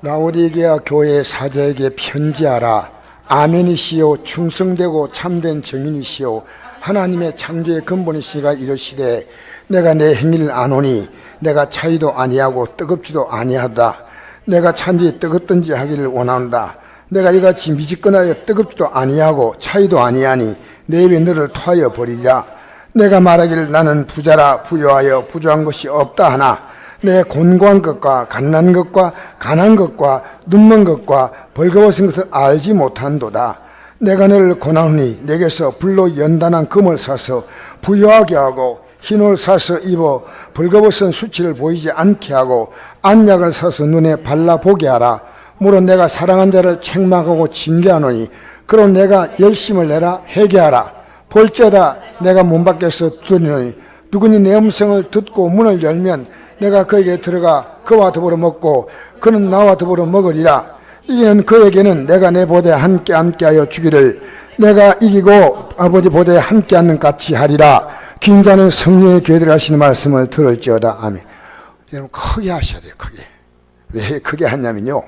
라오디게아 교회 사자에게 편지하라. 아멘이시요 충성되고 참된 증인이시요 하나님의 창조의 근본이시가 이르시되 내가 내 행위를 아노니 내가 차이도 아니하고 뜨겁지도 아니하다. 내가 찬지 뜨겁든지 하기를 원한다. 내가 이같이 미지근하여 뜨겁지도 아니하고 차이도 아니하니 내 입에 너를 토하여 버리리라. 내가 말하기를 나는 부자라 부요하여 부족한 것이 없다 하나 내 곤고한 것과 갓난 것과 가난 것과 눈먼 것과 벌거벗은 것을 알지 못한도다. 내가 너를 권하노니 내게서 불로 연단한 금을 사서 부요하게 하고 흰옷 사서 입어 벌거벗은 수치를 보이지 않게 하고 안약을 사서 눈에 발라보게 하라. 물론 내가 사랑한 자를 책망하고 징계하노니 그럼 내가 열심을 내라 회개하라. 볼지어다 내가 문 밖에서 두드리노니 누구니 내 음성을 듣고 문을 열면 내가 그에게 들어가 그와 더불어 먹고 그는 나와 더불어 먹으리라. 이기는 그에게는 내가 내 보좌에 함께하여 주기를 내가 이기고 아버지 보좌에 함께 앉는 같이 하리라. 긴 자는 성령의 교회들 하시는 말씀을 들을지어다. 아멘. 여러분 크게 하셔야 돼요. 크게. 왜 크게 하냐면요,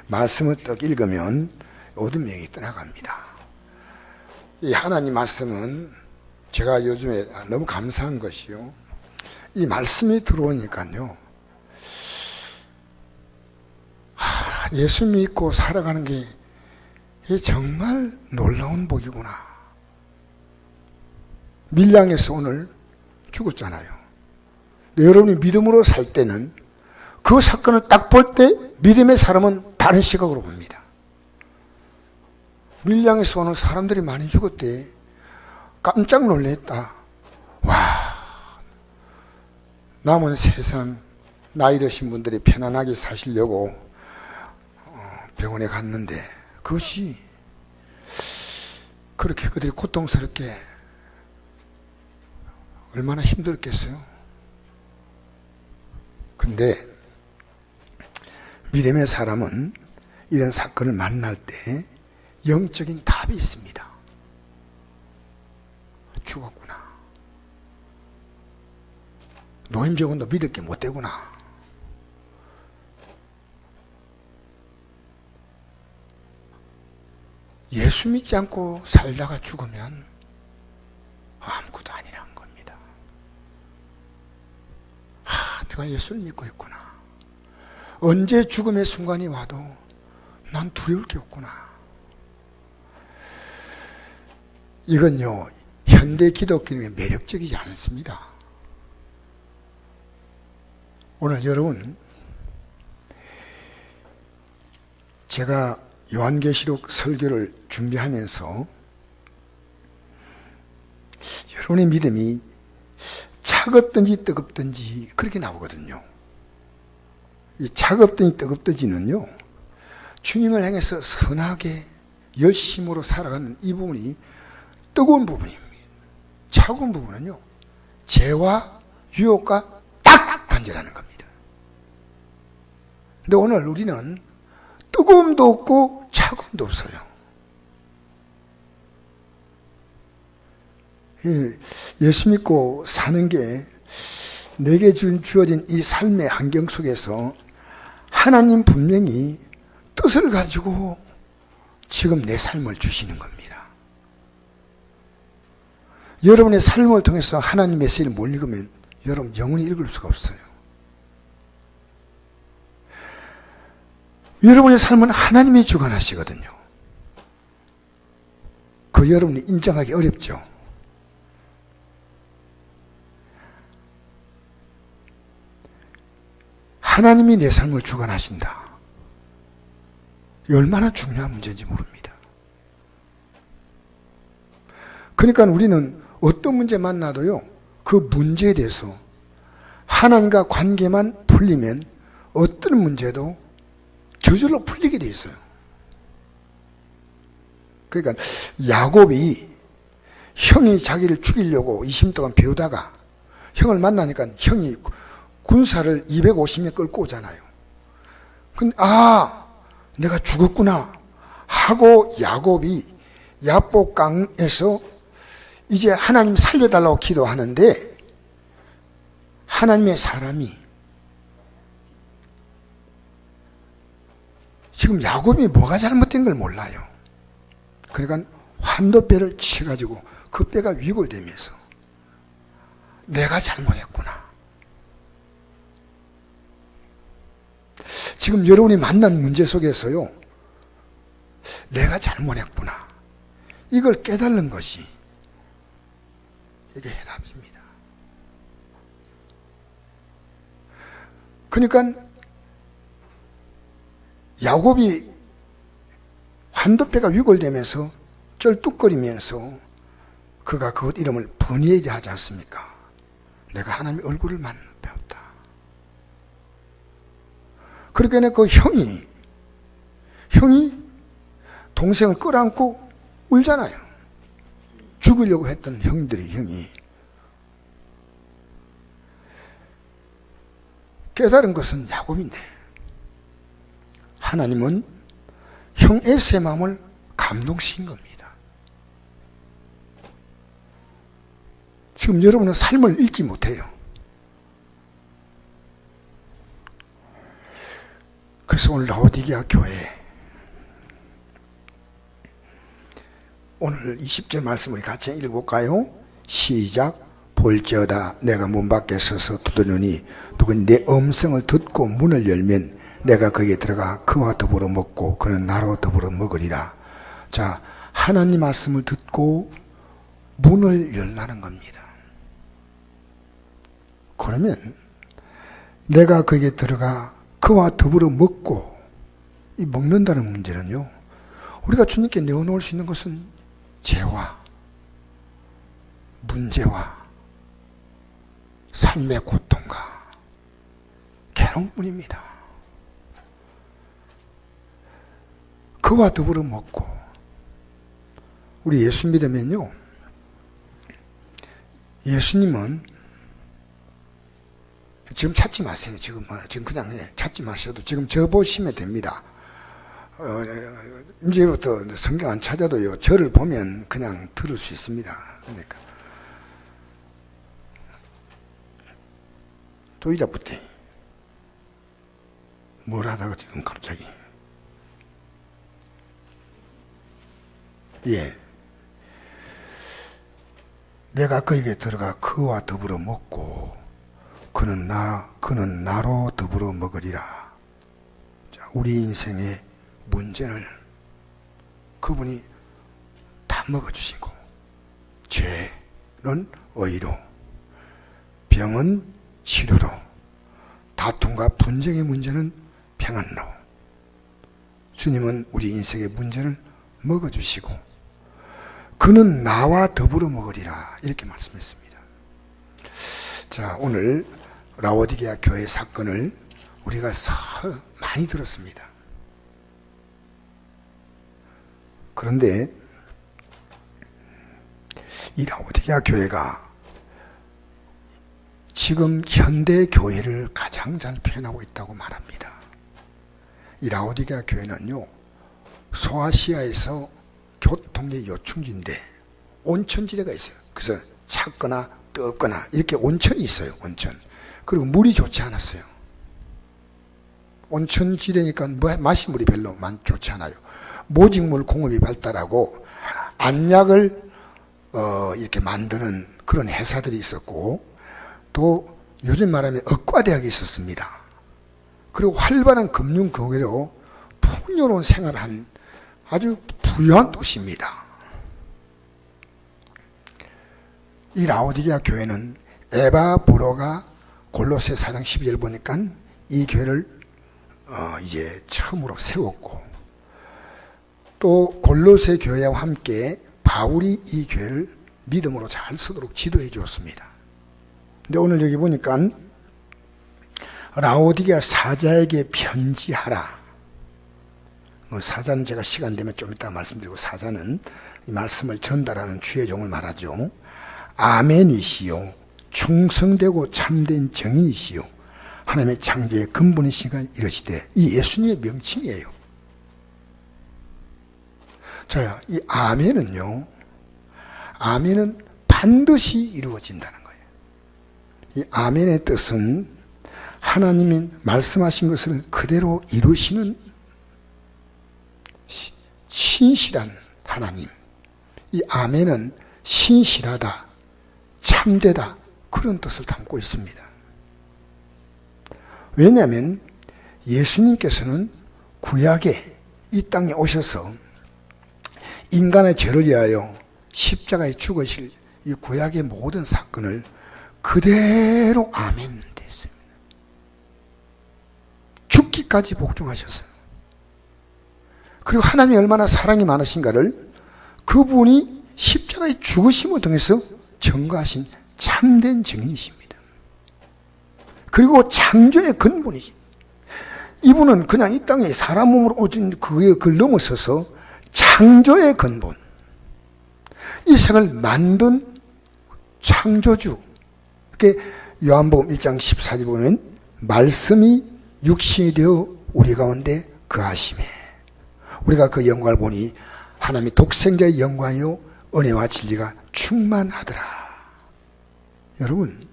말씀을 딱 읽으면 어둠명이 떠나갑니다. 이 하나님 말씀은 제가 요즘에 너무 감사한 것이요, 이 말씀이 들어오니까요, 예수 믿고 살아가는 게 정말 놀라운 복이구나. 밀양에서 오늘 죽었잖아요. 여러분이 믿음으로 살 때는 그 사건을 딱 볼 때 믿음의 사람은 다른 시각으로 봅니다. 밀양에서 오늘 사람들이 많이 죽었대. 깜짝 놀랐다. 와, 남은 세상 나이 드신 분들이 편안하게 사시려고 병원에 갔는데 그것이 그렇게 그들이 고통스럽게 얼마나 힘들겠어요. 근데 믿음의 사람은 이런 사건을 만날 때 영적인 답이 있습니다. 죽었구나. 노인병원도 믿을 게 못 되구나. 예수 믿지 않고 살다가 죽으면 아무것도 아니란 겁니다. 내가 예수를 믿고 있구나. 언제 죽음의 순간이 와도 난 두려울 게 없구나. 이건요, 현대 기독교의 매력적이지 않습니다. 오늘 여러분, 제가 요한계시록 설교를 준비하면서 여러분의 믿음이 차갑든지 뜨겁든지 그렇게 나오거든요. 이 차갑든지 뜨겁든지는요, 주님을 향해서 선하게 열심으로 살아가는 이 부분이 뜨거운 부분입니다. 차가운 부분은요, 죄와 유혹과 딱 단절하는 겁니다. 근데 오늘 우리는 뜨거움도 없고 차가움도 없어요. 예수 믿고 사는 게 내게 주어진 이 삶의 환경 속에서 하나님 분명히 뜻을 가지고 지금 내 삶을 주시는 겁니다. 여러분의 삶을 통해서 하나님 메시지를 못 읽으면 여러분 영원히 읽을 수가 없어요. 여러분의 삶은 하나님이 주관하시거든요. 그 여러분이 인정하기 어렵죠. 하나님이 내 삶을 주관하신다. 얼마나 중요한 문제인지 모릅니다. 그러니까 우리는 어떤 문제 만나도요, 그 문제에 대해서 하나님과 관계만 풀리면 어떤 문제도 저절로 풀리게 돼 있어요. 그러니까 야곱이 형이 자기를 죽이려고 20년 동안 배우다가 형을 만나니까 형이 군사를 250명 끌고 오잖아요. 근데 내가 죽었구나 하고 야곱이 야복강에서 이제 하나님 살려달라고 기도하는데 하나님의 사람이 지금 야곱이 뭐가 잘못된 걸 몰라요. 그러니까 환도뼈를 쳐가지고 그 뼈가 위골되면서 내가 잘못했구나. 지금 여러분이 만난 문제 속에서요, 내가 잘못했구나, 이걸 깨달는 것이 이게 해답입니다. 그러니까 야곱이 환도뼈가 위골되면서 쩔뚝거리면서 그가 그 이름을 브니엘이 하지 않습니까? 내가 하나님의 얼굴을 배웠다. 그러니까 그 형이 동생을 끌어안고 울잖아요. 죽으려고 했던 형이 깨달은 것은 야곱인데, 하나님은 형 에서의 마음을 감동시킨 겁니다. 지금 여러분은 삶을 읽지 못해요. 그래서 오늘 라오디게아 교회, 오늘 20절 말씀을 같이 읽어볼까요? 시작. 볼지어다 내가 문 밖에 서서 두드리니 누가 내 음성을 듣고 문을 열면 내가 거기에 들어가 그와 더불어 먹고 그는 나로 더불어 먹으리라. 자, 하나님 말씀을 듣고 문을 열라는 겁니다. 그러면 내가 거기에 들어가 그와 더불어 먹고, 이 먹는다는 문제는요, 우리가 주님께 내어놓을 수 있는 것은 죄와 문제와 삶의 고통과 괴로움뿐입니다. 그와 더불어 먹고, 우리 예수 믿으면요, 예수님은 지금 찾지 마세요. 지금 그냥 찾지 마셔도 지금 저 보시면 됩니다. 이제부터 성경 안 찾아도요, 저를 보면 그냥 들을 수 있습니다. 그러니까 또 이자부터 뭘 하다가 지금 갑자기, 예, 내가 그에게 들어가 그와 더불어 먹고 그는 나로 더불어 먹으리라. 자, 우리 인생의 문제를 그분이 다 먹어주시고, 죄는 의로, 병은 치료로, 다툼과 분쟁의 문제는 평안로, 주님은 우리 인생의 문제를 먹어주시고 그는 나와 더불어 먹으리라, 이렇게 말씀했습니다. 자, 오늘 라오디게아 교회 사건을 우리가 많이 들었습니다. 그런데 이 라오디게아 교회가 지금 현대 교회를 가장 잘 표현하고 있다고 말합니다. 이 라오디게아 교회는요, 소아시아에서 교통의 요충지인데 온천지대가 있어요. 그래서 찼거나 뜨겁거나 이렇게 온천이 있어요. 온천. 그리고 물이 좋지 않았어요. 온천지대니까 마시물이 별로 좋지 않아요. 모직물 공업이 발달하고 안약을 이렇게 만드는 그런 회사들이 있었고, 또 요즘 말하면 의과대학이 있었습니다. 그리고 활발한 금융거래로 풍요로운 생활을 한 아주 부유한 도시입니다. 이 라오디게아 교회는 에바브로가 골로새 4장 12절 보니까 이 교회를 이제 처음으로 세웠고, 또 골로새 교회와 함께 바울이 이 교회를 믿음으로 잘 쓰도록 지도해 주었습니다. 근데 오늘 여기 보니까 라오디게아 사자에게 편지하라. 사자는 제가 시간 되면 좀 이따 말씀드리고, 사자는 이 말씀을 전달하는 주의 종을 말하죠. 아멘이시요, 충성되고 참된 정인이시요, 하나님의 창조의 근본이시가 이러시되, 이 예수님의 명칭이에요. 자, 이 아멘은요, 아멘은 반드시 이루어진다는 거예요. 이 아멘의 뜻은 하나님이 말씀하신 것을 그대로 이루시는 신실한 하나님. 이 아멘은 신실하다, 참되다, 그런 뜻을 담고 있습니다. 왜냐하면 예수님께서는 구약에 이 땅에 오셔서 인간의 죄를 위하여 십자가에 죽으실 이 구약의 모든 사건을 그대로 아멘 됐습니다. 죽기까지 복종하셨어요. 그리고 하나님이 얼마나 사랑이 많으신가를 그분이 십자가에 죽으심을 통해서 증거하신 참된 증인이십니다. 그리고 창조의 근본이십니다. 이분은 그냥 이 땅에 사람 몸으로 오신 그걸 넘어서서 창조의 근본, 이 세상을 만든 창조주. 그게 요한복음 1장 14절 보면 말씀이 육신이 되어 우리 가운데 거하심에 우리가 그 영광을 보니 하나님의 독생자의 영광이요 은혜와 진리가 충만하더라. 여러분,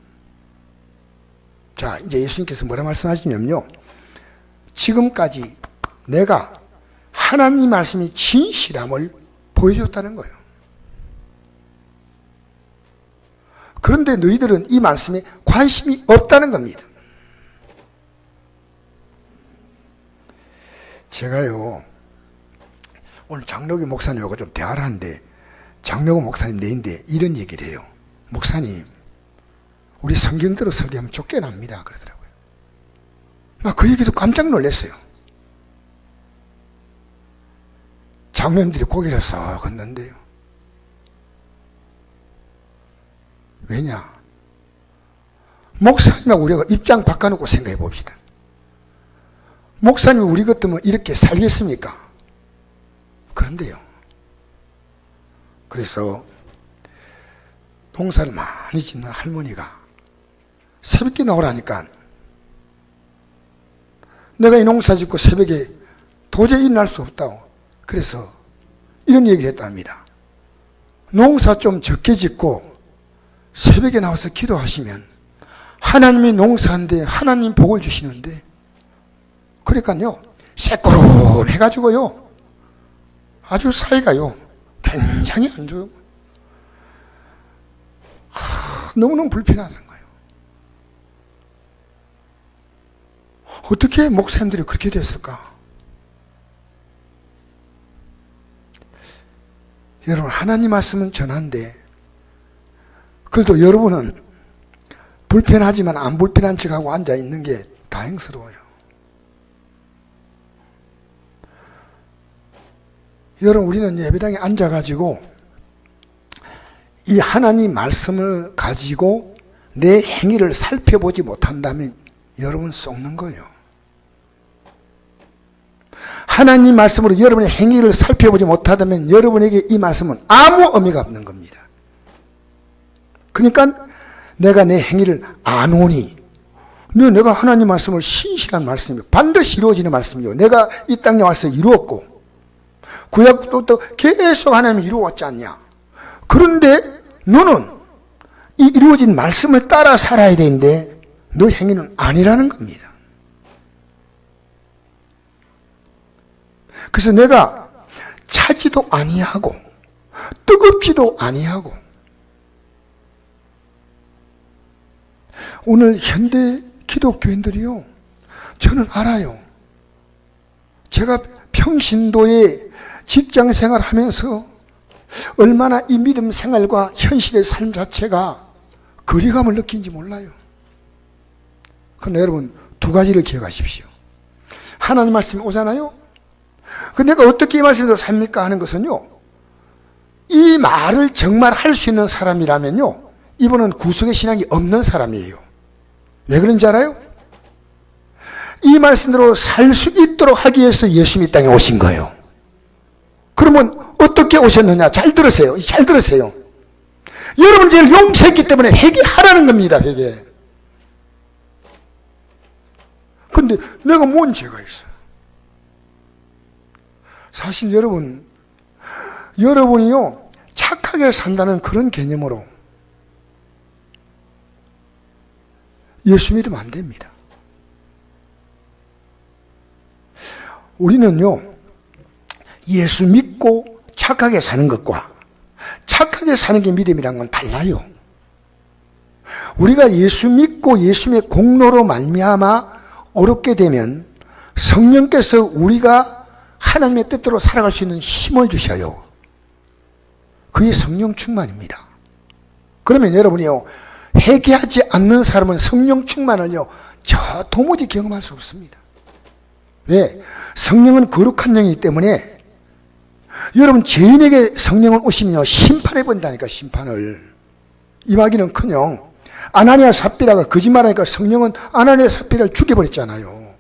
자 이제 예수님께서 뭐라 말씀하시냐면요, 지금까지 내가 하나님 말씀이 진실함을 보여줬다는 거예요. 그런데 너희들은 이 말씀에 관심이 없다는 겁니다. 제가요 오늘 장로교 목사님하고 좀 대화를 하는데, 장로교 목사님 내인데 이런 얘기를 해요. 목사님, 우리 성경대로 설교하면 쫓겨납니다 그러더라고요. 나 그 얘기도 깜짝 놀랐어요. 장로님들이 고개를 썩 걷는데요. 왜냐? 목사님하고 우리가 입장 바꿔놓고 생각해 봅시다. 목사님이 우리 같으면 이렇게 살겠습니까? 그런데요. 그래서 농사를 많이 짓는 할머니가 새벽에 나오라니까 내가 이 농사 짓고 새벽에 도저히 일어날 수 없다고. 그래서 이런 얘기를 했답니다. 농사 좀 적게 짓고 새벽에 나와서 기도하시면 하나님이 농사하는데 하나님 복을 주시는데, 그러니까요 새꼬름해가지고요 아주 사이가요 굉장히 안 좋아요. 너무너무 불편하다는 거예요. 어떻게 목사님들이 그렇게 됐을까? 여러분, 하나님 말씀은 전한데 그래도 여러분은 불편하지만 안 불편한 척하고 앉아있는 게 다행스러워요. 여러분, 우리는 예배당에 앉아가지고 이 하나님 말씀을 가지고 내 행위를 살펴보지 못한다면 여러분 썩는 거예요. 하나님 말씀으로 여러분의 행위를 살펴보지 못하다면 여러분에게 이 말씀은 아무 의미가 없는 겁니다. 그러니까 내가 내 행위를 아노니, 내가 하나님 말씀을 신실한 말씀이요 반드시 이루어지는 말씀이요 내가 이 땅에 와서 이루었고 구약도 또 계속 하나님이 이루었지 않냐. 그런데 너는 이 이루어진 말씀을 따라 살아야 되는데 너 행위는 아니라는 겁니다. 그래서 내가 차지도 아니하고 뜨겁지도 아니하고, 오늘 현대 기독교인들이요 저는 알아요. 제가 평신도에 직장 생활하면서 얼마나 이 믿음 생활과 현실의 삶 자체가 거리감을 느낀지 몰라요. 그런데 여러분, 두 가지를 기억하십시오. 하나님 말씀이 오잖아요. 그 내가 어떻게 이 말씀대로 삽니까 하는 것은요, 이 말을 정말 할 수 있는 사람이라면요 이분은 구속의 신앙이 없는 사람이에요. 왜 그런지 알아요? 이 말씀대로 살 수 있도록 하기 위해서 예수님이 이 땅에 오신 거예요. 그러면 어떻게 오셨느냐? 잘 들으세요. 잘 들으세요. 여러분 죄를 용서했기 때문에 회개하라는 겁니다. 회개. 근데 내가 뭔 죄가 있어? 사실 여러분이요 착하게 산다는 그런 개념으로 예수 믿으면 안 됩니다. 우리는요 예수 믿고 착하게 사는 것과 착하게 사는 게 믿음이란 건 달라요. 우리가 예수 믿고 예수님의 공로로 말미암아 어렵게 되면 성령께서 우리가 하나님의 뜻대로 살아갈 수 있는 힘을 주셔요. 그게 성령 충만입니다. 그러면 여러분이요, 회개하지 않는 사람은 성령 충만을요, 저 도무지 경험할 수 없습니다. 왜? 성령은 거룩한 영이기 때문에 여러분 죄인에게 성령을 오시면요, 심판해 본다니까. 심판을. 임하기는커녕 아나니아 삽비라가 거짓말하니까 성령은 아나니아 삽비라를 죽여버렸잖아요.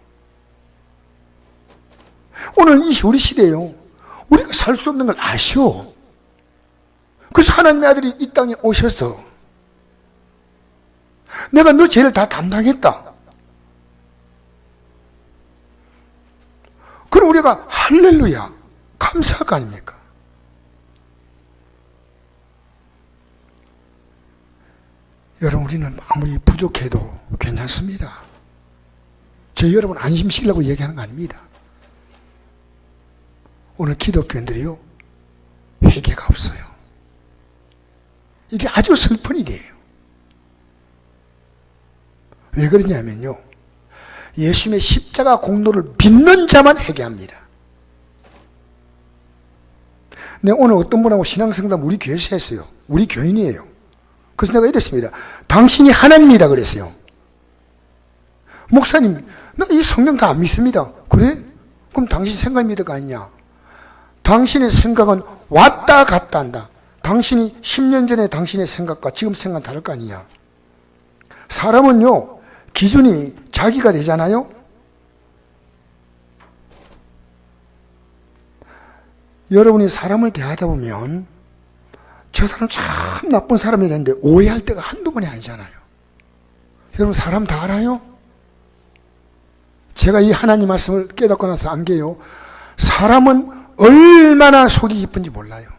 오늘 이 우리 시대에요, 우리가 살 수 없는 걸 아시오. 그래서 하나님의 아들이 이 땅에 오셔서 내가 너 죄를 다 담당했다. 그럼 우리가 할렐루야, 감사할 거 아닙니까? 여러분, 우리는 아무리 부족해도 괜찮습니다. 저 여러분 안심시키려고 얘기하는 거 아닙니다. 오늘 기독교인들이요, 회개가 없어요. 이게 아주 슬픈 일이에요. 왜 그러냐면요, 예수님의 십자가 공로를 믿는 자만 회개합니다. 내가 오늘 어떤 분하고 신앙상담 우리 교회에서 했어요. 우리 교인이에요. 그래서 내가 이랬습니다. 당신이 하나님이다 그랬어요. 목사님, 나 이 성경 다 안 믿습니다. 그래? 그럼 당신 생각 믿어가 아니냐? 당신의 생각은 왔다 갔다 한다. 당신이 10년 전에 당신의 생각과 지금 생각은 다를 거 아니냐? 사람은요, 기준이 자기가 되잖아요? 여러분이 사람을 대하다 보면 저 사람 참 나쁜 사람이랬는데 오해할 때가 한두 번이 아니잖아요. 여러분 사람 다 알아요? 제가 이 하나님 말씀을 깨닫고 나서 안 게요, 사람은 얼마나 속이 깊은지 몰라요.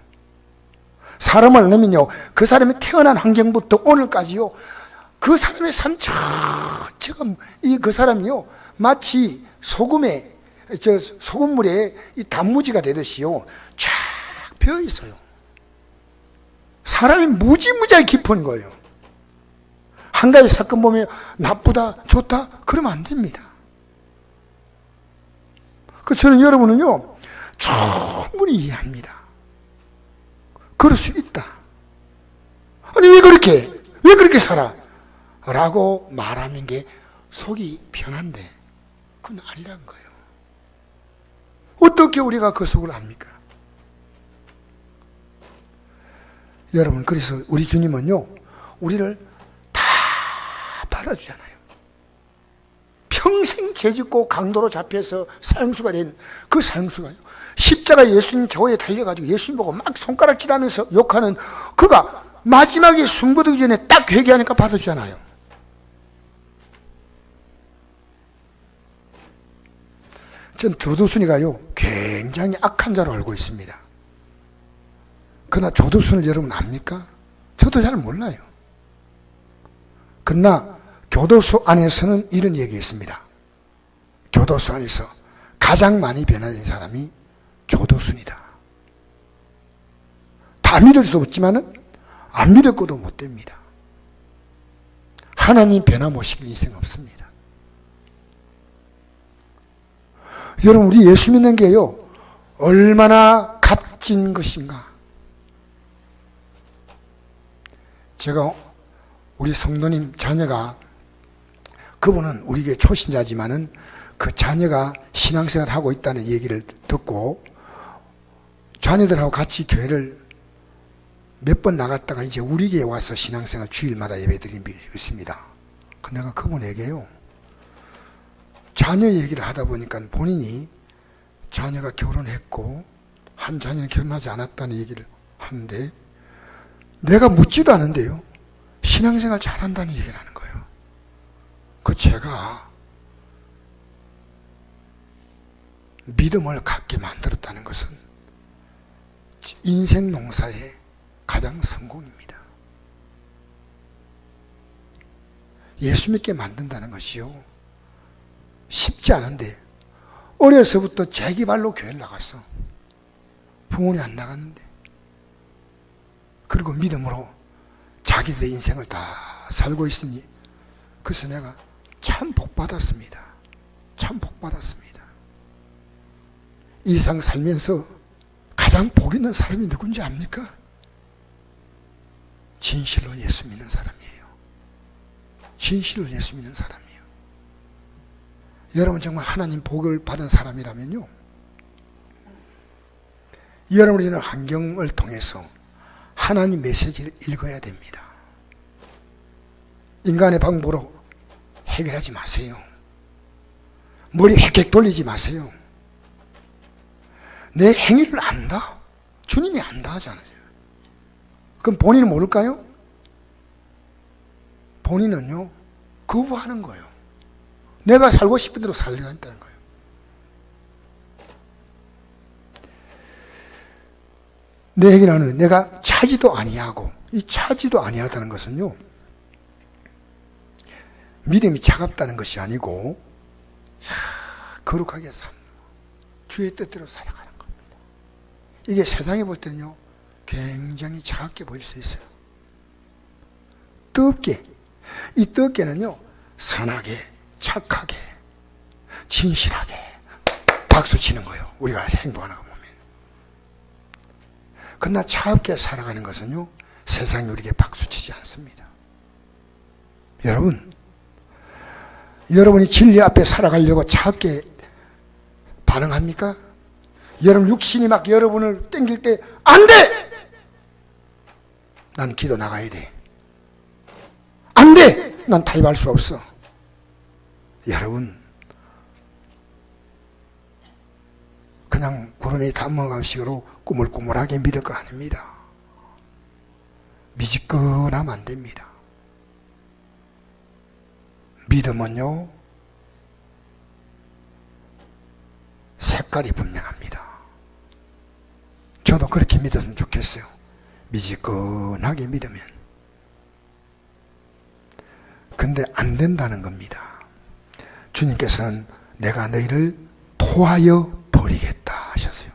사람을 알면요, 그 사람이 태어난 환경부터 오늘까지요, 그 사람의 삶 자체가, 그 사람이요, 마치 소금물에 이 단무지가 되듯이요, 쫙 배어 있어요. 사람이 무지무지하게 깊은 거예요. 한 가지 사건 보면 나쁘다, 좋다, 그러면 안 됩니다. 그 저는 여러분은요, 충분히 이해합니다. 그럴 수 있다. 아니, 왜 그렇게 살아? 라고 말하는 게 속이 편한데, 그건 아니란 거예요. 어떻게 우리가 그 속을 압니까? 여러분, 그래서 우리 주님은요, 우리를 다 받아주잖아요. 평생 죄짓고 강도로 잡혀서 사형수가 된 그 사형수가요, 십자가 예수님 저에 달려가지고 예수님 보고 막 손가락질하면서 욕하는 그가 마지막에 숨거두기 전에 딱 회개하니까 받아주잖아요. 전 조두순이가요, 굉장히 악한 자로 알고 있습니다. 그러나 조두순을 여러분 압니까? 저도 잘 몰라요. 그러나 교도소 안에서는 이런 얘기 있습니다. 교도소 안에서 가장 많이 변화된 사람이 조두순이다. 다 믿을 수 없지만은 안 믿었고도 못 됩니다. 하나님 변화 못 시킬 인생 없습니다. 여러분, 우리 예수 믿는 게요, 얼마나 값진 것인가. 제가 우리 성도님 자녀가, 그분은 우리 교회 초신자지만은 그 자녀가 신앙생활을 하고 있다는 얘기를 듣고 자녀들하고 같이 교회를 몇 번 나갔다가 이제 우리 교회에 와서 신앙생활 주일마다 예배드린 분이 있습니다. 내가 그분에게요, 자녀 얘기를 하다 보니까 본인이 자녀가 결혼했고 한 자녀는 결혼하지 않았다는 얘기를 하는데, 내가 묻지도 않은데요, 신앙생활 잘한다는 얘기를 하는 거예요. 그 제가 믿음을 갖게 만들었다는 것은 인생 농사의 가장 성공입니다. 예수 믿게 만든다는 것이요, 쉽지 않은데 어려서부터 자기 발로 교회를 나갔어. 붕어리 안 나갔는데. 그리고 믿음으로 자기들의 인생을 다 살고 있으니, 그래서 내가 참 복받았습니다. 참 복받았습니다. 이 세상 살면서 가장 복 있는 사람이 누군지 압니까? 진실로 예수 믿는 사람이에요. 진실로 예수 믿는 사람이에요. 여러분 정말 하나님 복을 받은 사람이라면요, 여러분이 있는 환경을 통해서 하나님 메시지를 읽어야 됩니다. 인간의 방법으로 해결하지 마세요. 머리 헥헥 돌리지 마세요. 내 행위를 안다? 주님이 안다 하잖아요. 그럼 본인은 모를까요? 본인은요, 거부하는 거예요. 내가 살고 싶은 대로 살려야 한다는 거예요. 내 행위라는 내가 차지도 아니하고, 이 차지도 아니하다는 것은요, 믿음이 차갑다는 것이 아니고 거룩하게 사는, 주의 뜻대로 살아가는 겁니다. 이게 세상에 볼 때는요 굉장히 차갑게 보일 수 있어요. 뜨겁게, 이 뜨겁게는요 선하게, 착하게, 진실하게 박수 치는 거예요. 우리가 행동하는 거 보면. 그러나 차갑게 살아가는 것은요 세상이 우리에게 박수 치지 않습니다. 여러분이 진리 앞에 살아가려고 차갑게 반응합니까? 여러분 육신이 막 여러분을 땡길 때 안 돼! 난 기도 나가야 돼. 안 돼! 난 타협할 수 없어. 여러분, 그냥 구름이 단모감식으로 꾸물꾸물하게 믿을 거 아닙니다. 미지근하면 안 됩니다. 믿음은요 색깔이 분명합니다. 저도 그렇게 믿었으면 좋겠어요. 미지근하게 믿으면. 근데 안 된다는 겁니다. 주님께서는 내가 너희를 토하여 버리겠다 하셨어요.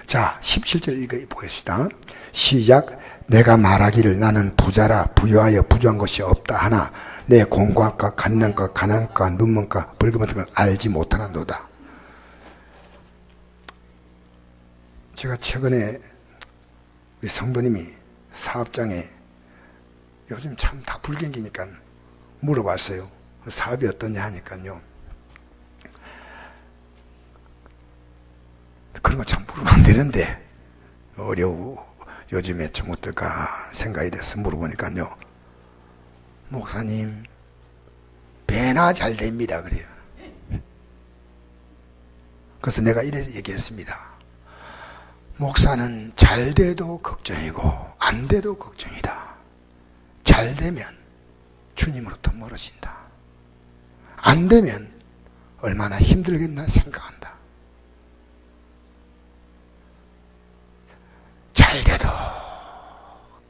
자, 17절 읽어보겠습니다. 시작. 내가 말하기를 나는 부자라 부유하여 부족한 것이 없다 하나 내 공고함과 간난과 가난과 눈먼과 벌금 같은 걸 알지 못하는도다. 제가 최근에 우리 성도님이 사업장에 요즘 참 다 불경기니까 물어봤어요. 사업이 어떠냐 하니까요. 그런 거 참 물으면 안 되는데 요즘에 좀 어떨까 생각이 돼서 물어보니까요. 목사님, 배나 잘 됩니다. 그래요. 그래서 내가 이래 얘기했습니다. 목사는 잘 돼도 걱정이고 안 돼도 걱정이다. 잘 되면 주님으로부터 멀어진다. 안 되면 얼마나 힘들겠나 생각한다. 잘 돼도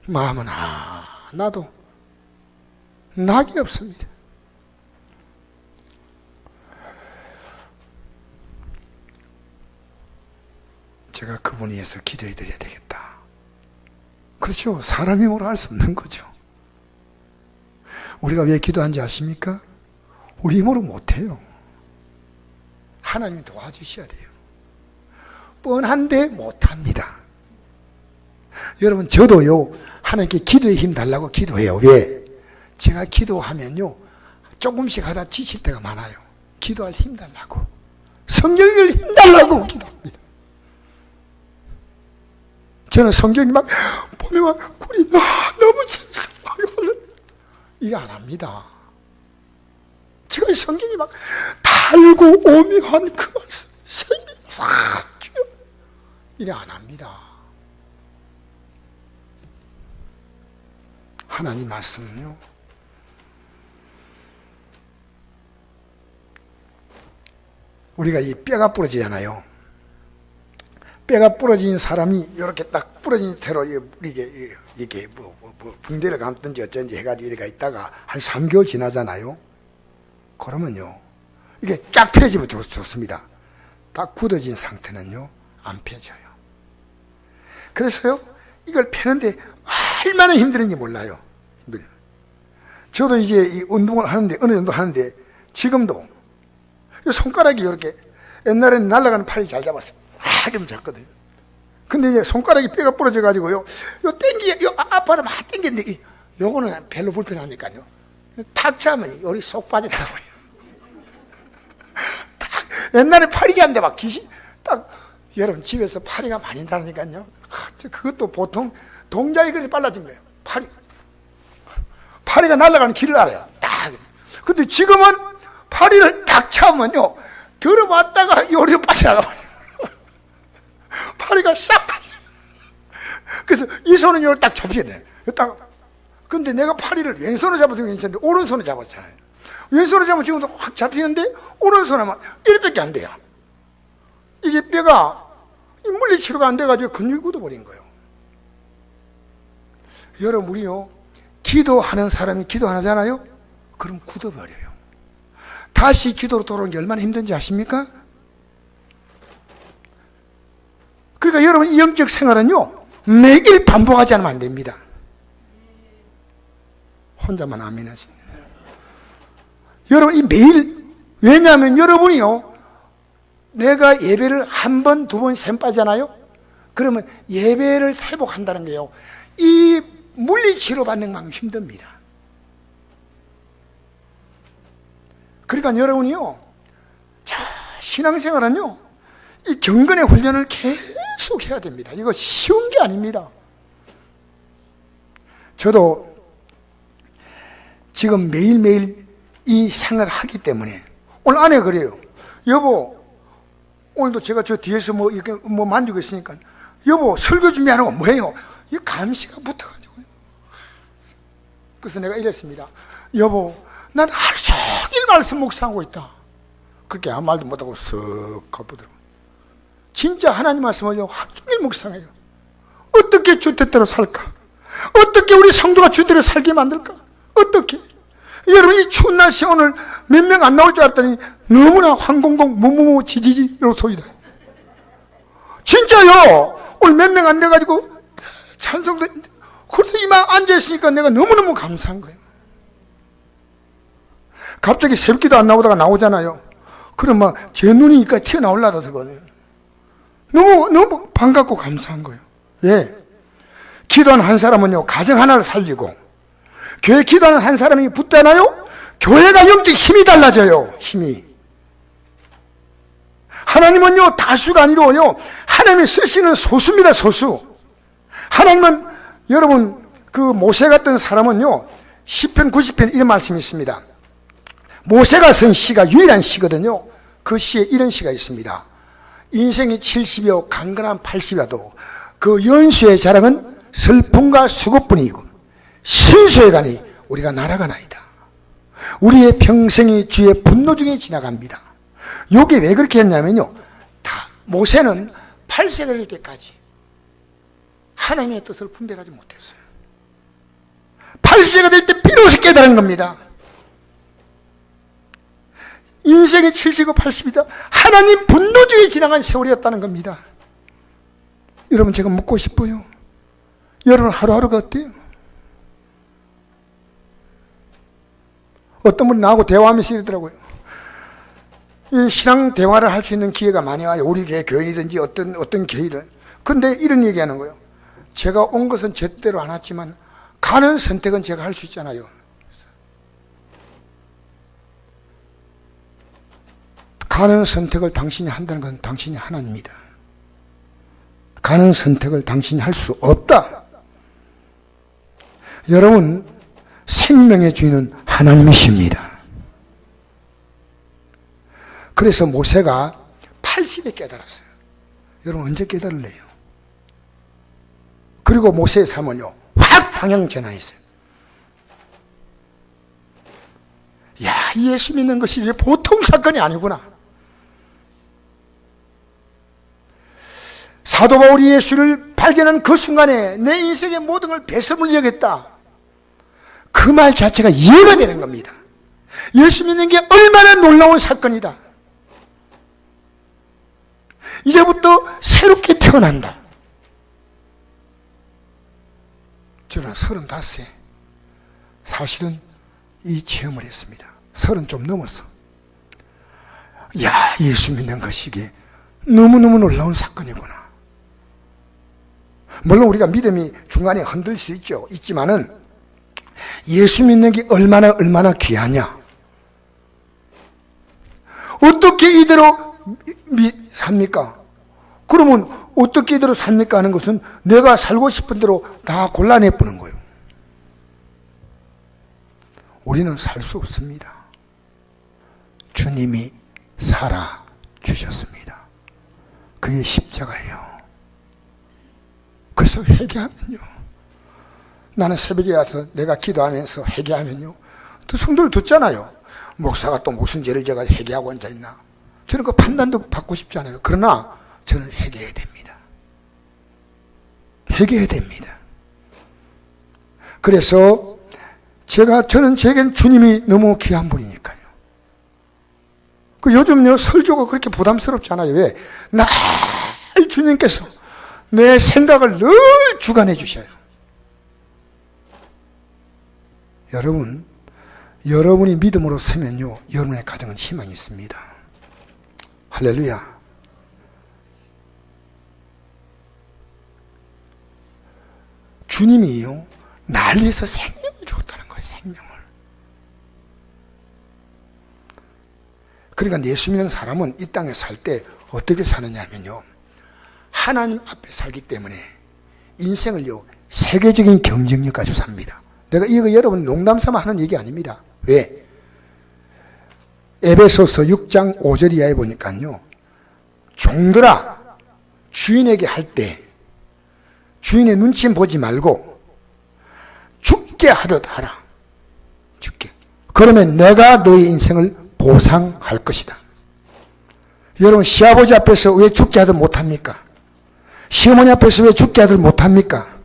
마음은 하나도 낙이 없습니다. 제가 그분을 위해서 기도해 드려야 되겠다. 그렇죠. 사람이 뭐라 할 수 없는 거죠. 우리가 왜 기도하는지 아십니까? 우리 힘으로 못해요. 하나님이 도와주셔야 돼요. 뻔한데 못합니다. 여러분, 저도요 하나님께 기도에 힘 달라고 기도해요. 왜? 제가 기도하면요 조금씩 하다 지칠 때가 많아요. 기도할 힘 달라고, 성경을 힘 달라고 기도합니다. 저는 성경이 막 보면 막 꿀이 너무 재밌어 이거 안 합니다. 제가 이 성경이 막 달고 오묘한 그 말씀 생명이 싹 주요 이래 안 합니다. 하나님 말씀은요 우리가 이 뼈가 부러지잖아요. 뼈가 부러진 사람이 이렇게 딱 부러진 채로 이게 붕대를 감든지 어쩐지 해가지고 이렇게 있다가 한 3개월 지나잖아요. 그러면요 이게 쫙 펴지면 좋습니다. 딱 굳어진 상태는요, 안 펴져요. 그래서요, 이걸 펴는데 얼마나 힘든지 몰라요. 힘들어요. 저도 이제 이 운동을 하는데, 어느 정도 하는데, 지금도 이 손가락이 이렇게, 옛날에는 날아가는 팔이 잘 잡았어요. 좀 잡거든요. 근데 이제 손가락이 뼈가 부러져가지고요, 요 땡기, 요 아파도 막 땡겼는데, 요거는 별로 불편하니까요. 탁 잡으면 요리 쏙 빠져나가버려요. 딱, 옛날에 파리가 안 돼, 막 귀신, 딱, 여러분 집에서 파리가 많이 나니까요. 그것도 보통 동작이 그렇게 빨라진 거예요. 파리가 날아가는 길을 알아요. 딱. 근데 지금은 파리를 딱 잡으면요, 들어봤다가 요리로 빠져나가버려요. 파리가 싹 빠져. 그래서 이 손은 요걸 딱 접셔야 돼요. 딱. 근데 내가 파리를 왼손으로 잡아도 괜찮은데 오른손으로 잡았잖아요. 왼손으로 잡으면 지금도 확 잡히는데 오른손으로 하면 이렇게밖에 안 돼요. 이게 뼈가 물리치료가 안 돼가지고 근육이 굳어버린 거예요. 여러분, 우리요, 기도하는 사람이 기도 안 하잖아요? 그럼 굳어버려요. 다시 기도로 돌아오는 게 얼마나 힘든지 아십니까? 그러니까 여러분, 이 영적 생활은요, 매일 반복하지 않으면 안 됩니다. 혼자만 아멘 하십니다. 여러분, 이 매일, 왜냐하면 여러분이요, 내가 예배를 한 번, 두 번, 세 번 빠잖아요? 그러면 예배를 회복한다는 게요, 이 물리치료 받는 만큼 힘듭니다. 그러니까 여러분이요, 신앙생활은요, 이 경건의 훈련을 계속 해야 됩니다. 이거 쉬운 게 아닙니다. 저도 지금 매일매일 이 생활을 하기 때문에 오늘 아내가 그래요. 여보, 오늘도 제가 저 뒤에서 뭐 이렇게 뭐 만지고 있으니까, 여보, 설교 준비하는 거 뭐예요? 이 감시가 붙어가지고요. 그래서 내가 이랬습니다. 여보, 난 하루 종일 말씀 묵상하고 있다. 그렇게 아무 말도 못하고 쓱 가보더라고요. 진짜 하나님 말씀을요, 하루 종일 묵상해요. 어떻게 주뜻대로 살까? 어떻게 우리 성도가 주뜻대로 살게 만들까? 어떻게? 여러분, 이 추운 날씨에 오늘 몇 명 안 나올 줄 알았더니 너무나 황공공 무무무 지지지로 소리다. 진짜요. 오늘 몇 명 안 돼가지고 찬송도, 그래서 이만 앉아있으니까 내가 너무너무 감사한 거예요. 갑자기 새벽기도 안 나오다가 나오잖아요. 그럼 막 제 눈이 이까 튀어나올라다 들거든요. 너무 반갑고 감사한 거예요. 왜? 기도하는 한 사람은요, 가정 하나를 살리고, 교회 기도하는 한 사람이 붙잖아요? 교회가 영적 힘이 달라져요. 힘이. 하나님은요, 다수가 아니로요, 하나님이 쓰시는 소수입니다. 소수. 하나님은, 여러분, 그 모세 같은 사람은요, 시편 90편 이런 말씀이 있습니다. 모세가 쓴 시가 유일한 시거든요. 그 시에 이런 시가 있습니다. 인생이 70이요 강건한 80이라도 그 연수의 자랑은 슬픔과 수고뿐이고 신수에 가니 우리가 날아가나이다. 우리의 평생이 주의 분노 중에 지나갑니다. 이게 왜 그렇게 했냐면요, 다 모세는 8세가 될 때까지 하나님의 뜻을 분별하지 못했어요. 80세가 될 때 비로소 깨달은 겁니다. 인생이 70이고 80이다. 하나님 분노 중에 지나간 세월이었다는 겁니다. 여러분, 제가 묻고 싶어요. 여러분 하루하루가 어때요? 어떤 분이 나하고 대화하면서 이러더라고요. 이 신앙 대화를 할 수 있는 기회가 많이 와요. 우리 교인이든지 어떤 교회든. 근데 이런 얘기하는 거예요. 제가 온 것은 제때로 안 왔지만 가는 선택은 제가 할 수 있잖아요. 가는 선택을 당신이 한다는 건 당신이 하나입니다. 가는 선택을 당신이 할 수 없다. 여러분, 생명의 주인은 하나님이십니다. 그래서 모세가 80에 깨달았어요. 여러분, 언제 깨달을래요? 그리고 모세의 삶은요, 확 방향 전환했어요. 야, 예수 믿는 것이 이게 보통 사건이 아니구나. 사도 바울이 예수를 발견한 그 순간에 내 인생의 모든 걸 배설물이겠다. 그 말 자체가 이해가 되는 겁니다. 예수 믿는 게 얼마나 놀라운 사건이다. 이제부터 새롭게 태어난다. 저는 35세 사실은 이 체험을 했습니다. 30 좀 넘었어. 야, 예수 믿는 것이 이게 너무너무 놀라운 사건이구나. 물론 우리가 믿음이 중간에 흔들 수 있지만은 예수 믿는 게 얼마나 귀하냐. 어떻게 이대로 삽니까? 그러면 어떻게 이대로 삽니까 하는 것은 내가 살고 싶은 대로 다 골라내보는 거예요. 우리는 살 수 없습니다. 주님이 살아주셨습니다. 그게 십자가예요. 그래서 회개하면요, 나는 새벽에 와서 내가 기도하면서 회개하면요, 또 성도를 듣잖아요. 목사가 또 무슨 죄를 제가 회개하고 앉아있나. 저는 그 판단도 받고 싶지 않아요. 그러나 저는 회개해야 됩니다. 회개해야 됩니다. 그래서 저는 제겐 주님이 너무 귀한 분이니까요. 요즘요, 설교가 그렇게 부담스럽지 않아요. 왜? 날 주님께서 내 생각을 늘 주관해 주셔요. 여러분이 믿음으로 서면요, 여러분의 가정은 희망이 있습니다. 할렐루야. 주님이요, 날 위해서 생명을 주었다는 거예요. 생명을. 그러니까 예수 믿는 사람은 이 땅에 살 때 어떻게 사느냐 하면요, 하나님 앞에 살기 때문에 인생을요, 세계적인 경쟁력 가지고 삽니다. 내가 이거 여러분 농담삼아 하는 얘기 아닙니다. 왜? 에베소서 6장 5절 이하에 보니까요, 종들아, 주인에게 할 때 주인의 눈치 보지 말고 죽게 하듯 하라. 죽게. 그러면 내가 너의 인생을 보상할 것이다. 여러분, 시아버지 앞에서 왜 죽게 하듯 못합니까? 시어머니 앞에서 왜 죽게 하듯 못합니까?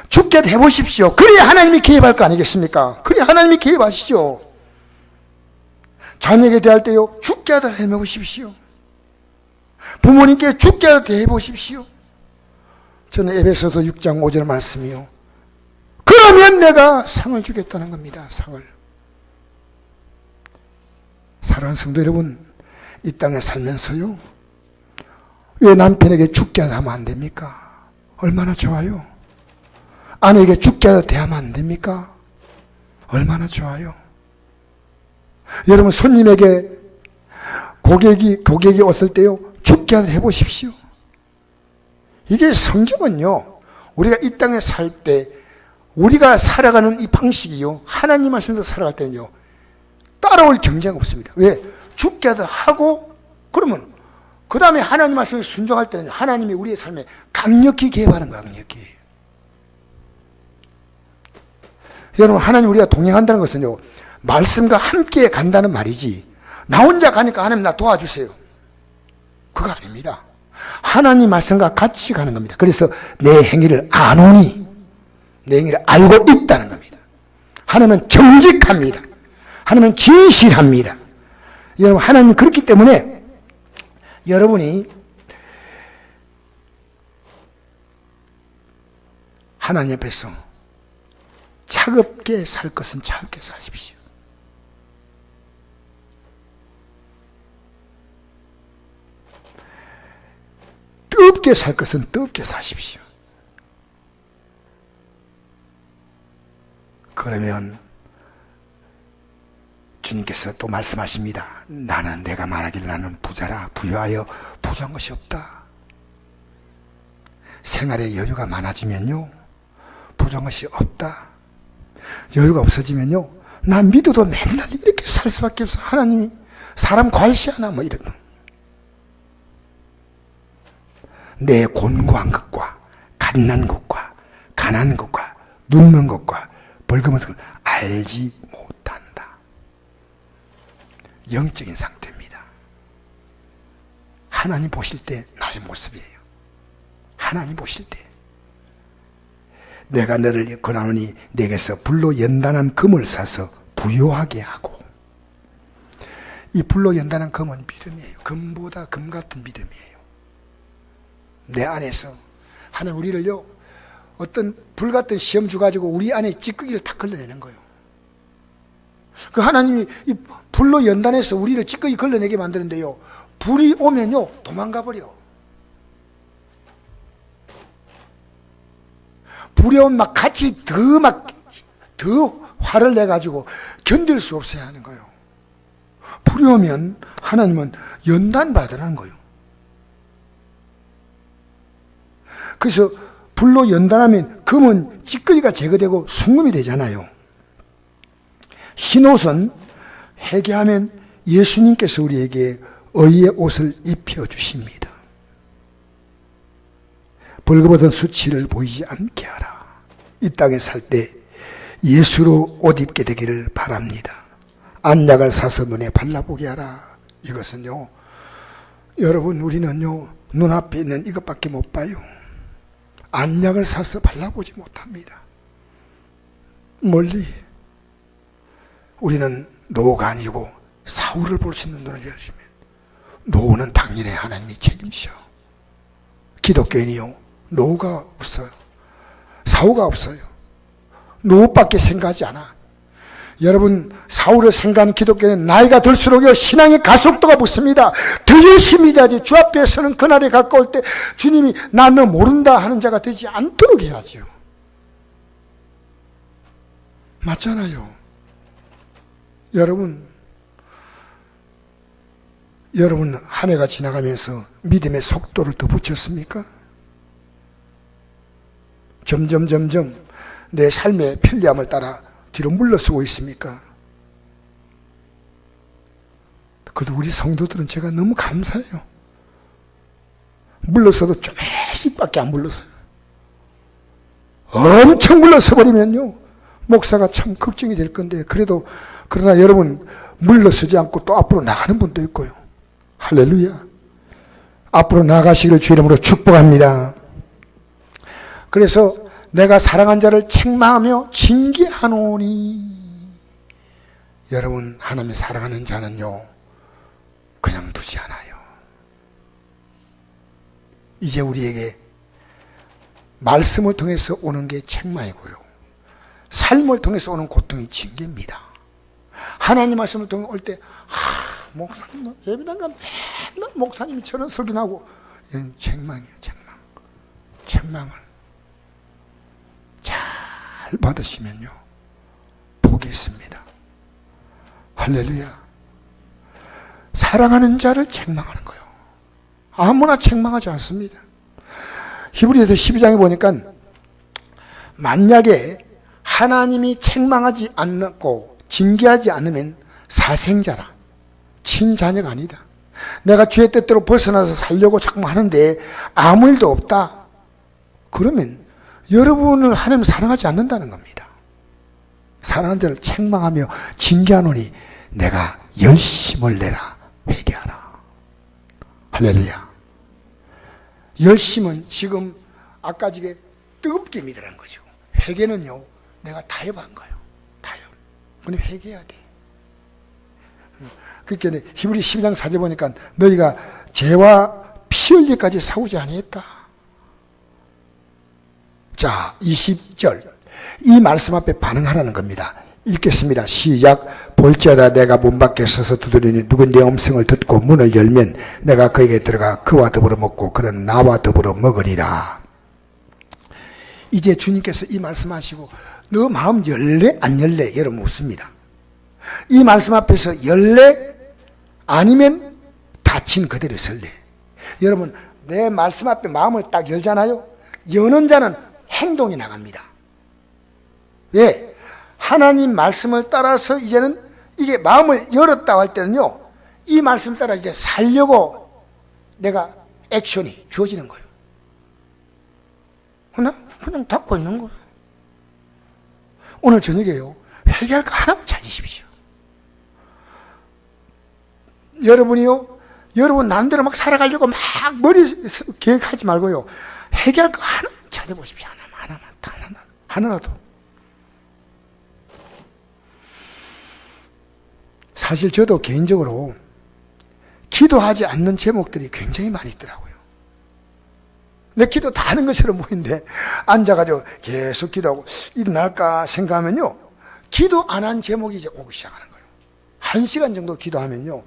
죽게 하듯 해보십시오. 그래야 하나님이 개입할 거 아니겠습니까? 그래야 하나님이 개입하시죠. 자녀에게 대할 때요, 죽게 하듯 해보십시오. 부모님께 죽게 하듯 해보십시오. 저는 에베소서 6장 5절 말씀이요, 그러면 내가 상을 주겠다는 겁니다. 상을. 사랑하는 성도 여러분, 이 땅에 살면서요, 왜 남편에게 죽게 하면 안 됩니까? 얼마나 좋아요. 아내에게 죽게 하듯 대하면 안 됩니까? 얼마나 좋아요. 여러분, 손님에게 고객이 왔을 때요, 죽게 하듯 해보십시오. 이게 성경은요, 우리가 이 땅에 살 때 우리가 살아가는 이 방식이요, 하나님 말씀대로 살아갈 때는요, 따라올 경쟁이 없습니다. 왜? 죽게 하듯 하고, 그러면 그 다음에 하나님 말씀에 순종할 때는 하나님이 우리의 삶에 강력히 개입하는 거야. 강력히. 여러분, 하나님 우리가 동행한다는 것은요, 말씀과 함께 간다는 말이지, 나 혼자 가니까 하나님 나 도와주세요, 그거 아닙니다. 하나님 말씀과 같이 가는 겁니다. 그래서 내 행위를 아노니, 내 행위를 알고 있다는 겁니다. 하나님은 정직합니다. 하나님은 진실합니다. 여러분, 하나님은 그렇기 때문에 여러분이 하나님 앞에서 차갑게 살 것은 차갑게 사십시오. 뜨겁게 살 것은 뜨겁게 사십시오. 그러면 주님께서 또 말씀하십니다. 나는 내가 말하기를 나는 부자라 부유하여 부족한 것이 없다. 생활에 여유가 많아지면요, 부족한 것이 없다. 여유가 없어지면요, 나 믿어도 맨날 이렇게 살 수밖에 없어. 하나님이 사람 괄시하나 뭐 이런. 내 곤고한 것과 갓난 것과 가난한 것과 눕는 것과 벌금은 알지 못한다. 영적인 상태입니다. 하나님 보실 때 나의 모습이에요. 하나님 보실 때 내가 너를 권하노니 내게서 불로 연단한 금을 사서 부요하게 하고 이 불로 연단한 금은 믿음이에요. 금보다 금 같은 믿음이에요. 내 안에서 하나님 우리를요, 어떤 불 같은 시험 주가지고 우리 안에 찌꺼기를 다 걸러내는 거예요. 그 하나님이 이 불로 연단해서 우리를 찌꺼기 걸러내게 만드는데요, 불이 오면요 도망가 버려. 불이 오면 막 같이 더 화를 내가지고 견딜 수 없어야 하는 거예요. 불이 오면 하나님은 연단 받으라는 거예요. 그래서 불로 연단하면 금은 찌꺼기가 제거되고 순금이 되잖아요. 흰옷은 회개하면 예수님께서 우리에게 의의 옷을 입혀주십니다. 벌거벗은 수치를 보이지 않게 하라. 이 땅에 살 때 예수로 옷 입게 되기를 바랍니다. 안약을 사서 눈에 발라보게 하라. 이것은요, 여러분 우리는요 눈앞에 있는 이것밖에 못 봐요. 안약을 사서 발라보지 못합니다. 멀리 우리는 노가 아니고 사울을 볼 수 있는 눈을 열시면, 노는 당연히 하나님이 책임져. 기독교인이요 노가 없어요. 사후가 없어요. 노밖에 생각하지 않아. 여러분, 사울을 생각하는 기독교는 나이가 들수록요 신앙의 가속도가 붙습니다. 더 열심히 해야지. 주 앞에 서는 그날에 가까울 때 주님이 나 너 모른다 하는 자가 되지 않도록 해야죠. 맞잖아요. 여러분 한 해가 지나가면서 믿음의 속도를 더 붙였습니까? 점점 내 삶의 편리함을 따라 뒤로 물러서고 있습니까? 그래도 우리 성도들은 제가 너무 감사해요. 물러서도 조금씩밖에 안 물러서요. 엄청 물러서 버리면요 목사가 참 걱정이 될 건데, 그러나 여러분 물러서지 않고 또 앞으로 나가는 분도 있고요. 할렐루야. 앞으로 나가시기를 주 이름으로 축복합니다. 그래서 내가 사랑한 자를 책망하며 징계하노니, 여러분 하나님의 사랑하는 자는요 그냥 두지 않아요. 이제 우리에게 말씀을 통해서 오는 게 책망이고요, 삶을 통해서 오는 고통이 징계입니다. 하나님 말씀을 통해 올 때 목사님 예배당 가면 맨날 목사님이 저런 설교하고, 이건 책망이에요. 책망을 잘 받으시면요 복이 있습니다. 할렐루야. 사랑하는 자를 책망하는 거예요. 아무나 책망하지 않습니다. 히브리서 12장에 보니까 만약에 하나님이 책망하지 않고 징계하지 않으면 사생자라, 친자녀가 아니다. 내가 주의 뜻대로 벗어나서 살려고 자꾸 하는데 아무 일도 없다. 그러면 여러분을 하나님 사랑하지 않는다는 겁니다. 사랑하는 자를 책망하며 징계하노니 내가 열심을 내라. 회개하라. 할렐루야. 열심은 지금 아까 지게 뜨겁게 믿으라는 거죠. 회개는요 내가 타협한 거예요. 타협. 근데 회개해야 돼. 그러니까 히브리 12장 4절 보니까 너희가 죄와 피 흘리기까지 싸우지 아니했다. 자, 20절 이 말씀 앞에 반응하라는 겁니다. 읽겠습니다. 시작. 볼지어다 내가 문 밖에 서서 두드리니 누구 내 음성을 듣고 문을 열면 내가 그에게 들어가 그와 더불어 먹고 그는 나와 더불어 먹으리라. 이제 주님께서 이 말씀하시고 너 마음 열래 안 열래? 여러분 묻습니다. 이 말씀 앞에서 열래? 아니면 닫힌 그대로 설래? 여러분 내 말씀 앞에 마음을 딱 열잖아요. 여는 자는 행동이 나갑니다. 왜? 하나님 말씀을 따라서 이제는 이게 마음을 열었다고 할 때는요 이 말씀 따라 이제 살려고 내가 액션이 주어지는 거예요. 그냥 닫고 있는 거예요. 오늘 저녁에요 회개할 거 하나만 찾으십시오. 여러분이요 여러분 남대로 막 살아가려고 막 머리 계획하지 말고요 회개할 거 하나만 찾아보십시오. 하나라도. 사실 저도 개인적으로 기도하지 않는 제목들이 굉장히 많이 있더라고요. 내 기도 다 하는 것처럼 보이는데 앉아가지고 계속 기도하고 일어날까 생각하면요, 기도 안 한 제목이 이제 오기 시작하는 거예요. 1시간 정도 기도하면요,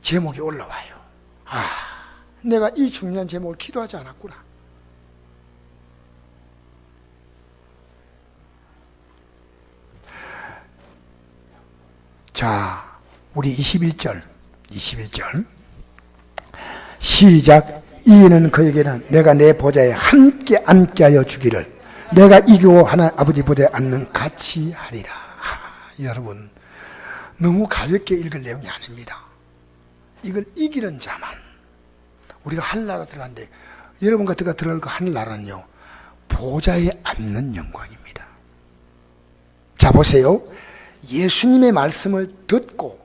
제목이 올라와요. 아, 내가 이 중요한 제목을 기도하지 않았구나. 자, 우리 21절 시작. 이는 그에게는 내가 내 보좌에 함께 앉게 하여 주기를 내가 이기고 하나 아버지 보좌에 앉는 같이 하리라. 여러분, 너무 가볍게 읽을 내용이 아닙니다. 이걸 이기는 자만, 우리가 하늘나라 들어가는데 여러분과 제가 들어갈 그 하늘나라는요, 보좌에 앉는 영광입니다. 자, 보세요. 예수님의 말씀을 듣고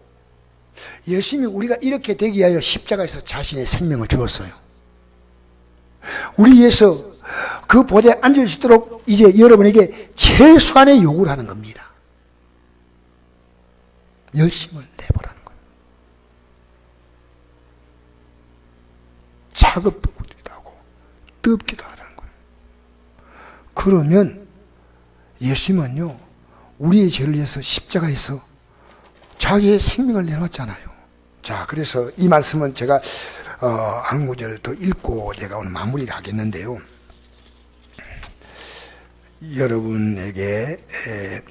예수님이 우리가 이렇게 되기 위하여 십자가에서 자신의 생명을 주었어요. 우리 위해서 그 보좌에 앉을 수 있도록 이제 여러분에게 최소한의 요구를 하는 겁니다. 열심을 내보라는 거예요. 차갑기도 하고 뜨겁기도 하라는 거예요. 그러면 예수님은요, 우리의 죄를 위해서 십자가에서 자기의 생명을 내놓았잖아요. 자, 그래서 이 말씀은 제가 한 구절 더 읽고 제가 오늘 마무리를 하겠는데요. 여러분에게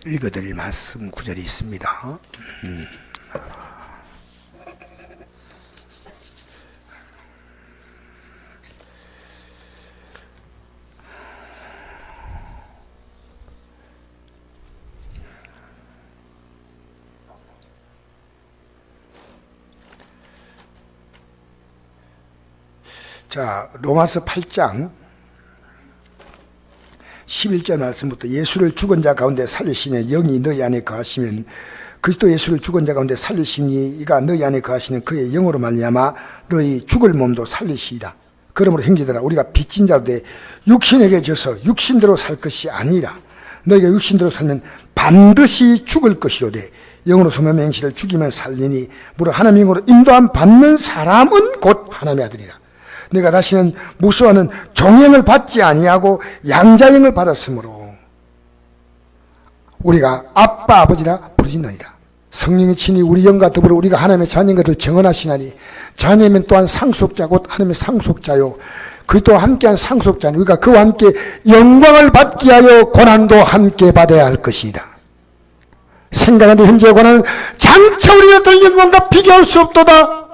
읽어드릴 말씀 구절이 있습니다. 자, 로마서 8장 11절 말씀부터 예수를 죽은 자 가운데 살리시니 영이 너희 안에 거하시면 그리스도 예수를 죽은 자 가운데 살리시니 이가 너희 안에 거하시는 그의 영으로 말미암아 너희 죽을 몸도 살리시리라. 그러므로 형제들아, 우리가 빚진 자로 돼 육신에게 져서 육신대로 살 것이 아니라 너희가 육신대로 살면 반드시 죽을 것이로되 영으로 소명 행실을 죽이면 살리니 무릇 하나님의 영으로 인도함 받는 사람은 곧 하나님의 아들이라. 내가 다시는 무수하는 종형을 받지 아니하고 양자형을 받았으므로 우리가 아빠 아버지라 부르짖느니라. 성령이 친히 우리 영과 더불어 우리가 하나님의 자녀인 것을 증언하시나니 자녀면 또한 상속자 곧 하나님의 상속자요 그리스도와 함께한 상속자니 우리가 그와 함께 영광을 받기 위하여 고난도 함께 받아야 할 것이다. 생각하는데 현재의 고난은 장차 우리가 얻을 영광과 비교할 수 없도다.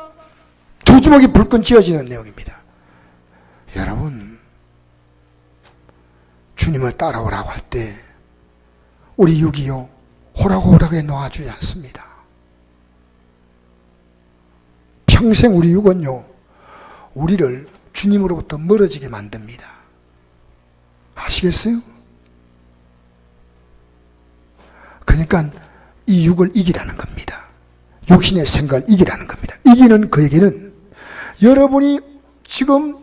두 주먹이 불끈 쥐어지는 내용입니다. 여러분, 주님을 따라오라고 할 때 우리 육이요 호락호락에 놓아주지 않습니다. 평생 우리 육은요 우리를 주님으로부터 멀어지게 만듭니다. 아시겠어요? 그러니까 이 육을 이기라는 겁니다. 육신의 생각을 이기라는 겁니다. 이기는 그에게는 여러분이 지금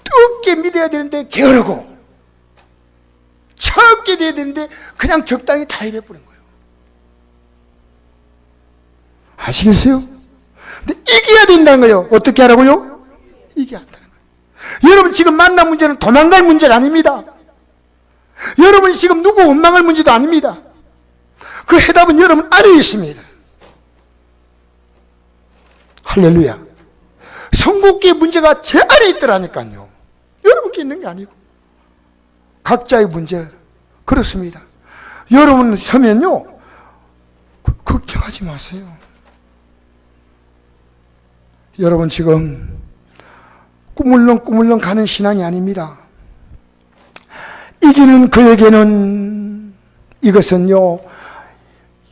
뜨겁게 믿어야 되는데 게으르고 차갑게 돼야 되는데 그냥 적당히 다 입어버린 거예요. 아시겠어요? 근데 이겨야 된다는 거예요. 어떻게 하라고요? 이겨야 한다는 거예요. 여러분 지금 만난 문제는 도망갈 문제가 아닙니다. 여러분이 지금 누구 원망할 문제도 아닙니다. 그 해답은 여러분 안에 있습니다. 할렐루야. 성국기의 문제가 제 안에 있더라니까요. 여러분께 있는 게 아니고 각자의 문제 그렇습니다. 여러분 서면요 걱정하지 마세요. 여러분 지금 꾸물렁꾸물렁 가는 신앙이 아닙니다. 이기는 그에게는 이것은요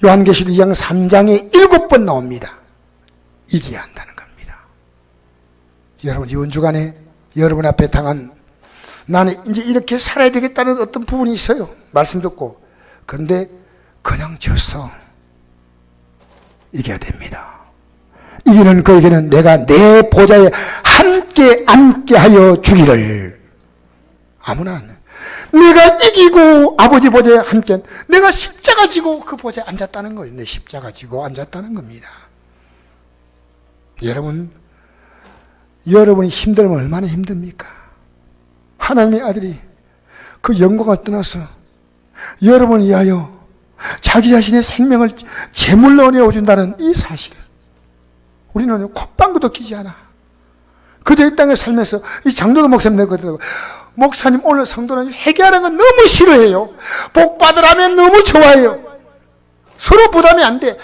요한계시록 2장 3장에 7번 나옵니다. 이겨야 한다는 겁니다. 여러분 이번 주간에 여러분 앞에 당한 나는 이제 이렇게 살아야 되겠다는 어떤 부분이 있어요. 말씀 듣고. 그런데 그냥 졌어. 이겨야 됩니다. 이기는 그에게는 내가 내 보좌에 함께 앉게 하여 주기를. 아무나 안 해. 내가 이기고 아버지 보좌에 함께 내가 십자가 지고 그 보좌에 앉았다는 거예요. 내 십자가 지고 앉았다는 겁니다. 여러분이 힘들면 얼마나 힘듭니까? 하나님의 아들이 그 영광을 떠나서 여러분을 위하여 자기 자신의 생명을 제물로 내어준다는 이 사실, 우리는 콧방구도 끼지 않아. 그저 이 땅에 살면서 이 장로도 목사님 내거든요. 목사님 오늘 성도는 회개하는 건 너무 싫어해요. 복 받으라면 너무 좋아해요. 서로 부담이 안 돼.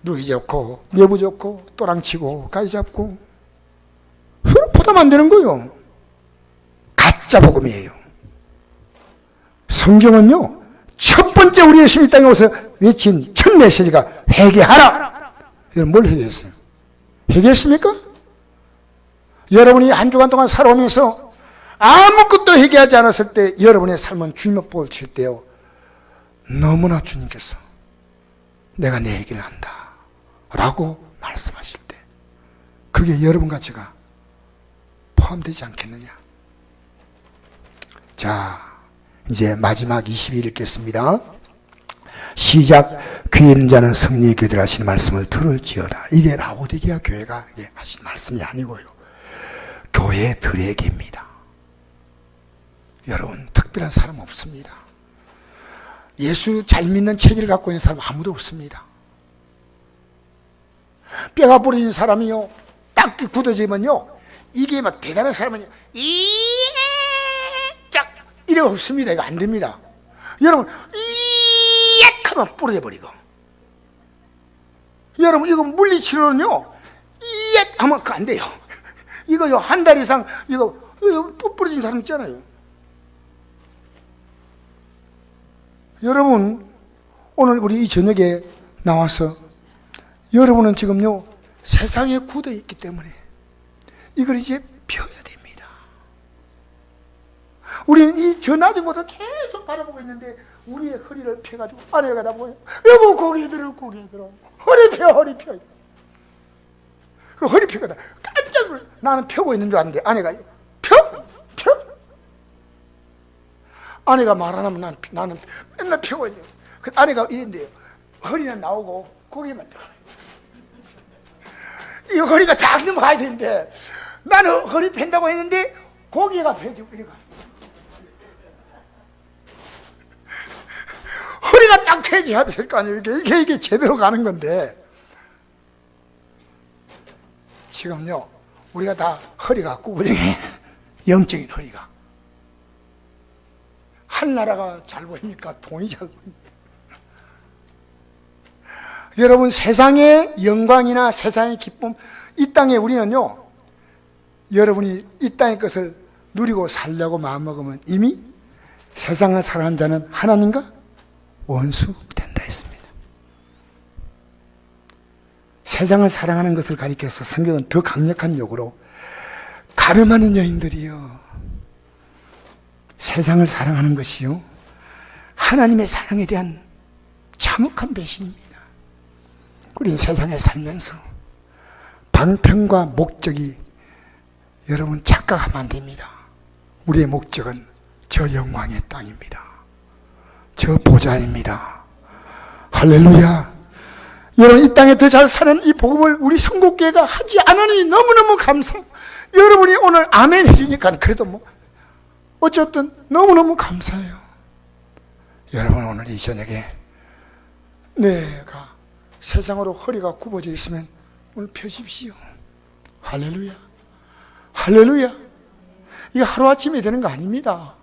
누이 좋고 매부 좋고 또랑치고 가지 잡고 서로 부담 안 되는 거예요. 가짜 복음이에요. 성경은요, 첫 번째 우리 예수님 이 땅에 오서 외친 첫 메시지가 회개하라. 이건 뭘 회개했어요? 회개했습니까? 여러분이 한 주간 동안 살아오면서 아무것도 회개하지 않았을 때 여러분의 삶은 주님 앞을 칠 때요, 너무나 주님께서 내가 내 얘기를 한다 라고 말씀하실 때 그게 여러분과 제가 포함되지 않겠느냐. 자, 이제 마지막 22일 읽겠습니다. 시작. 귀 있는 자는 성령의 교회들 하신 말씀을 들을지어다. 이게 라오디게아 교회가 하신 말씀이 아니고요, 교회들에게입니다. 여러분, 특별한 사람 없습니다. 예수 잘 믿는 체질을 갖고 있는 사람 아무도 없습니다. 뼈가 부러진 사람이요, 딱 굳어지면요, 이게 막 대단한 사람은요, 짝 이래 없습니다. 이거 안 됩니다. 여러분, 하면 부러져 버리고. 여러분, 이거 물리치료는요, 하면 안 돼요. 이거요, 한 달 이상 이거 부러진 사람 있잖아요. 여러분, 오늘 우리 이 저녁에 나와서 여러분은 지금요, 세상에 굳어 있기 때문에 이걸 이제 펴야 됩니다. 우리는 이 저 낮은 곳을 계속 바라보고 있는데 우리의 허리를 펴가지고 아내가 나보고, 여보 고개 들어 허리 펴. 그 허리 펴거든. 깜짝 놀라. 나는 펴고 있는 줄 아는데 아내가 펴. 아내가 말 안 하면 나는 맨날 펴고 있는데, 그 아내가 이랬는데요, 허리는 나오고 고개만 들어. 이 허리가 다 넘어가야 되는데 나는 허리 편다고 했는데 고개가 펴지고 이래가. 허리가 딱 펴져야 될 거 아니에요. 이게 제대로 가는 건데, 지금요, 우리가 다 허리가 구부정해. 영적인 허리가. 한나라가 잘 보입니까? 돈이 잘 보입니까? 여러분, 세상의 영광이나 세상의 기쁨, 이 땅에 우리는요, 여러분이 이 땅의 것을 누리고 살려고 마음먹으면 이미 세상을 사랑하는 자는 하나님과 원수 된다 했습니다. 세상을 사랑하는 것을 가리켜서 성경은 더 강력한 욕으로 가늠하는 여인들이요, 세상을 사랑하는 것이요, 하나님의 사랑에 대한 참혹한 배신입니다. 우리는 세상에 살면서 방편과 목적이, 여러분, 착각하면 안 됩니다. 우리의 목적은 저 영광의 땅입니다. 저 보좌입니다. 할렐루야. 여러분, 이 땅에 더 잘 사는 이 복음을 우리 선곡교회가 하지 않으니 너무너무 감사. 여러분이 오늘 아멘 해주니까 그래도 어쨌든 너무너무 감사해요. 여러분, 오늘 이 저녁에 내가 세상으로 허리가 굽어져 있으면 오늘 펴십시오. 할렐루야. 할렐루야. 이게 하루아침에 되는 거 아닙니다.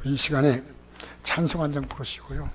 이 시간에 찬송 한 장 부르시고요.